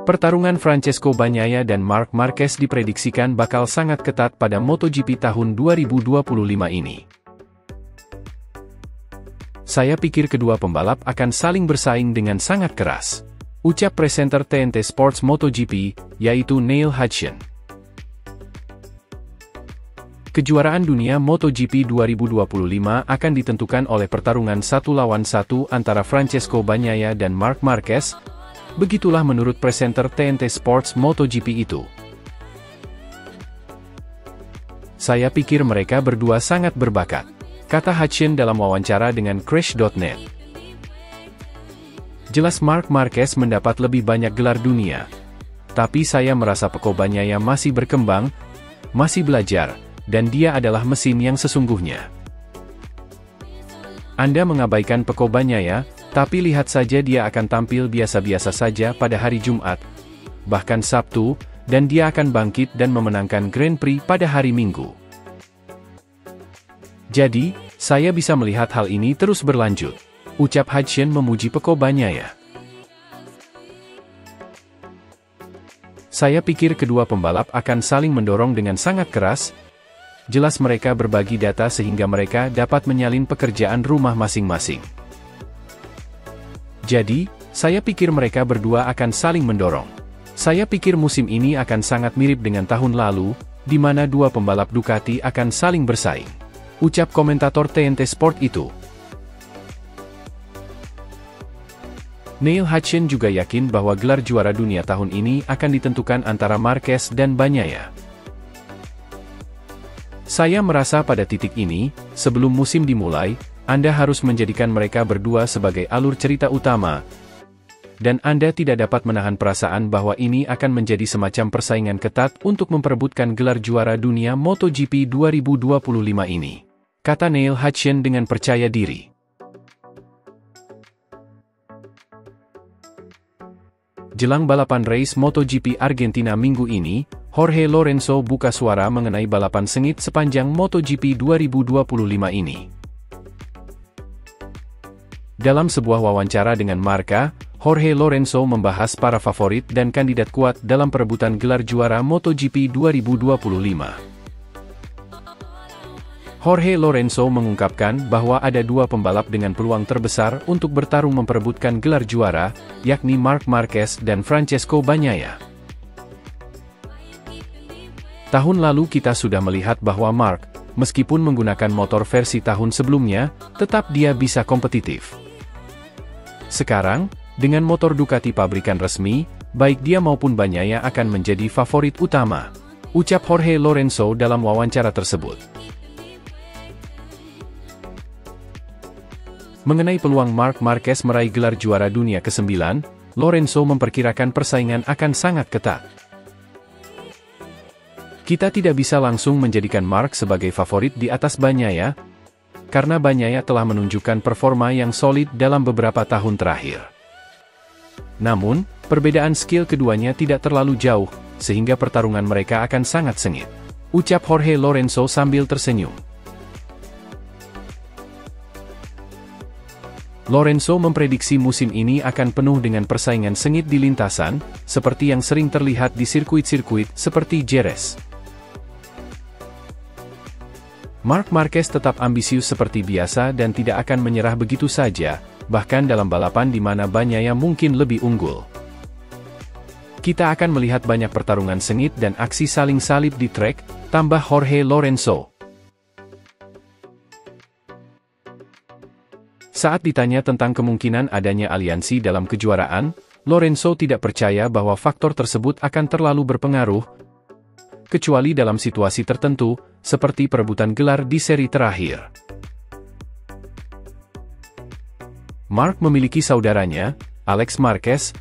Pertarungan Francesco Bagnaia dan Marc Marquez diprediksikan bakal sangat ketat pada MotoGP tahun 2025 ini. Saya pikir kedua pembalap akan saling bersaing dengan sangat keras, ucap presenter TNT Sports MotoGP, yaitu Neil Hudson. Kejuaraan dunia MotoGP 2025 akan ditentukan oleh pertarungan 1 lawan 1 antara Francesco Bagnaia dan Marc Marquez. Begitulah menurut presenter TNT Sports MotoGP itu. Saya pikir mereka berdua sangat berbakat, kata Hudson dalam wawancara dengan Crash.net. Jelas Marc Marquez mendapat lebih banyak gelar dunia. Tapi saya merasa Pecco Bagnaia masih berkembang, masih belajar, dan dia adalah mesin yang sesungguhnya. Anda mengabaikan Pecco Bagnaia, tapi lihat saja dia akan tampil biasa-biasa saja pada hari Jumat, bahkan Sabtu, dan dia akan bangkit dan memenangkan Grand Prix pada hari Minggu. Jadi, saya bisa melihat hal ini terus berlanjut, ucap Hudson memuji Pecco Bagnaia. Saya pikir kedua pembalap akan saling mendorong dengan sangat keras. Jelas mereka berbagi data sehingga mereka dapat menyalin pekerjaan rumah masing-masing. Jadi, saya pikir mereka berdua akan saling mendorong. Saya pikir musim ini akan sangat mirip dengan tahun lalu, di mana dua pembalap Ducati akan saling bersaing, ucap komentator TNT Sport itu. Neil Hudson juga yakin bahwa gelar juara dunia tahun ini akan ditentukan antara Marquez dan Bagnaia. Saya merasa pada titik ini, sebelum musim dimulai, Anda harus menjadikan mereka berdua sebagai alur cerita utama, dan Anda tidak dapat menahan perasaan bahwa ini akan menjadi semacam persaingan ketat untuk memperebutkan gelar juara dunia MotoGP 2025 ini, kata Neil Hudson dengan percaya diri. Jelang balapan race MotoGP Argentina minggu ini, Jorge Lorenzo buka suara mengenai balapan sengit sepanjang MotoGP 2025 ini. Dalam sebuah wawancara dengan Marca, Jorge Lorenzo membahas para favorit dan kandidat kuat dalam perebutan gelar juara MotoGP 2025. Jorge Lorenzo mengungkapkan bahwa ada dua pembalap dengan peluang terbesar untuk bertarung memperebutkan gelar juara, yakni Marc Marquez dan Francesco Bagnaia. Tahun lalu kita sudah melihat bahwa Marc, meskipun menggunakan motor versi tahun sebelumnya, tetap dia bisa kompetitif. Sekarang, dengan motor Ducati pabrikan resmi, baik dia maupun Bagnaia akan menjadi favorit utama, ucap Jorge Lorenzo dalam wawancara tersebut. Mengenai peluang Marc Marquez meraih gelar juara dunia ke-9, Lorenzo memperkirakan persaingan akan sangat ketat. Kita tidak bisa langsung menjadikan Marc sebagai favorit di atas Bagnaia, karena Bagnaia telah menunjukkan performa yang solid dalam beberapa tahun terakhir. Namun, perbedaan skill keduanya tidak terlalu jauh, sehingga pertarungan mereka akan sangat sengit, ucap Jorge Lorenzo sambil tersenyum. Lorenzo memprediksi musim ini akan penuh dengan persaingan sengit di lintasan, seperti yang sering terlihat di sirkuit-sirkuit seperti Jerez. Marc Marquez tetap ambisius seperti biasa dan tidak akan menyerah begitu saja, bahkan dalam balapan di mana Bagnaia mungkin lebih unggul. Kita akan melihat banyak pertarungan sengit dan aksi saling salib di trek, tambah Jorge Lorenzo. Saat ditanya tentang kemungkinan adanya aliansi dalam kejuaraan, Lorenzo tidak percaya bahwa faktor tersebut akan terlalu berpengaruh, kecuali dalam situasi tertentu, seperti perebutan gelar di seri terakhir. Marc memiliki saudaranya, Alex Marquez,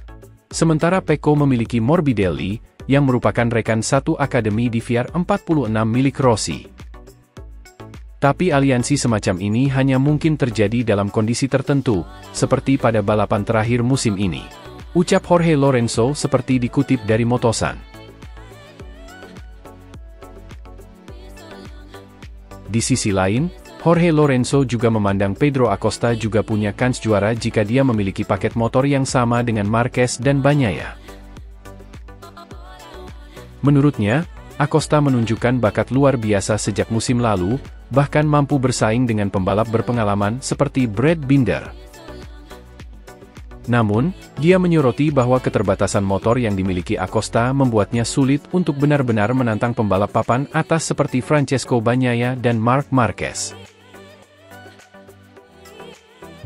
sementara Pecco memiliki Morbidelli, yang merupakan rekan satu akademi di VR46 milik Rossi. Tapi aliansi semacam ini hanya mungkin terjadi dalam kondisi tertentu, seperti pada balapan terakhir musim ini, ucap Jorge Lorenzo seperti dikutip dari Motosan. Di sisi lain, Jorge Lorenzo juga memandang Pedro Acosta juga punya kans juara jika dia memiliki paket motor yang sama dengan Marquez dan Bagnaia. Menurutnya, Acosta menunjukkan bakat luar biasa sejak musim lalu, bahkan mampu bersaing dengan pembalap berpengalaman seperti Brad Binder. Namun, dia menyoroti bahwa keterbatasan motor yang dimiliki Acosta membuatnya sulit untuk benar-benar menantang pembalap papan atas seperti Francesco Bagnaia dan Marc Marquez.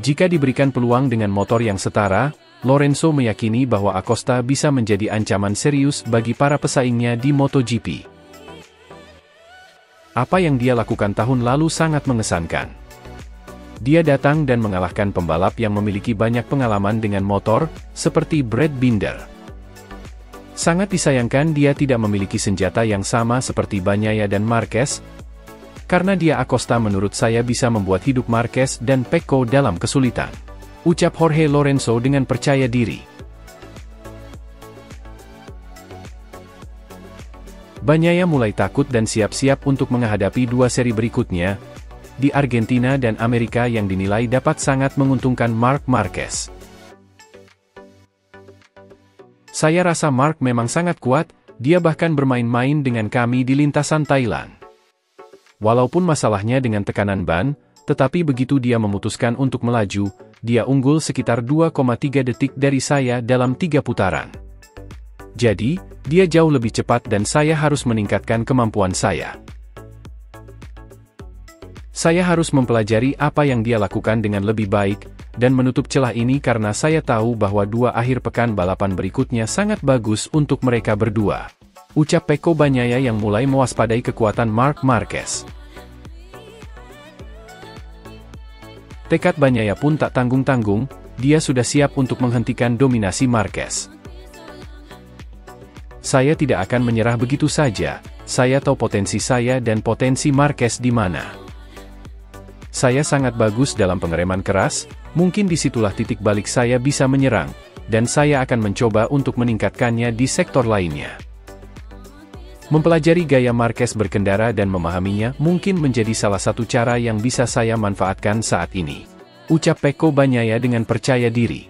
Jika diberikan peluang dengan motor yang setara, Lorenzo meyakini bahwa Acosta bisa menjadi ancaman serius bagi para pesaingnya di MotoGP. Apa yang dia lakukan tahun lalu sangat mengesankan. Dia datang dan mengalahkan pembalap yang memiliki banyak pengalaman dengan motor, seperti Brad Binder. Sangat disayangkan dia tidak memiliki senjata yang sama seperti Bagnaia dan Marquez, karena dia Acosta menurut saya bisa membuat hidup Marquez dan Pecco dalam kesulitan. Ucap Jorge Lorenzo dengan percaya diri. Bagnaia mulai takut dan siap-siap untuk menghadapi dua seri berikutnya, di Argentina dan Amerika yang dinilai dapat sangat menguntungkan Marc Marquez. Saya rasa Marc memang sangat kuat, dia bahkan bermain-main dengan kami di lintasan Thailand. Walaupun masalahnya dengan tekanan ban, tetapi begitu dia memutuskan untuk melaju, dia unggul sekitar 2,3 detik dari saya dalam 3 putaran. Jadi, dia jauh lebih cepat dan saya harus meningkatkan kemampuan saya. Saya harus mempelajari apa yang dia lakukan dengan lebih baik, dan menutup celah ini karena saya tahu bahwa dua akhir pekan balapan berikutnya sangat bagus untuk mereka berdua. Ucap Pecco Bagnaia yang mulai mewaspadai kekuatan Marc Marquez. Tekad Bagnaia pun tak tanggung-tanggung, dia sudah siap untuk menghentikan dominasi Marquez. Saya tidak akan menyerah begitu saja, saya tahu potensi saya dan potensi Marquez di mana. Saya sangat bagus dalam pengereman keras, mungkin disitulah titik balik saya bisa menyerang, dan saya akan mencoba untuk meningkatkannya di sektor lainnya. Mempelajari gaya Marquez berkendara dan memahaminya mungkin menjadi salah satu cara yang bisa saya manfaatkan saat ini. Ucap Pecco Bagnaia dengan percaya diri.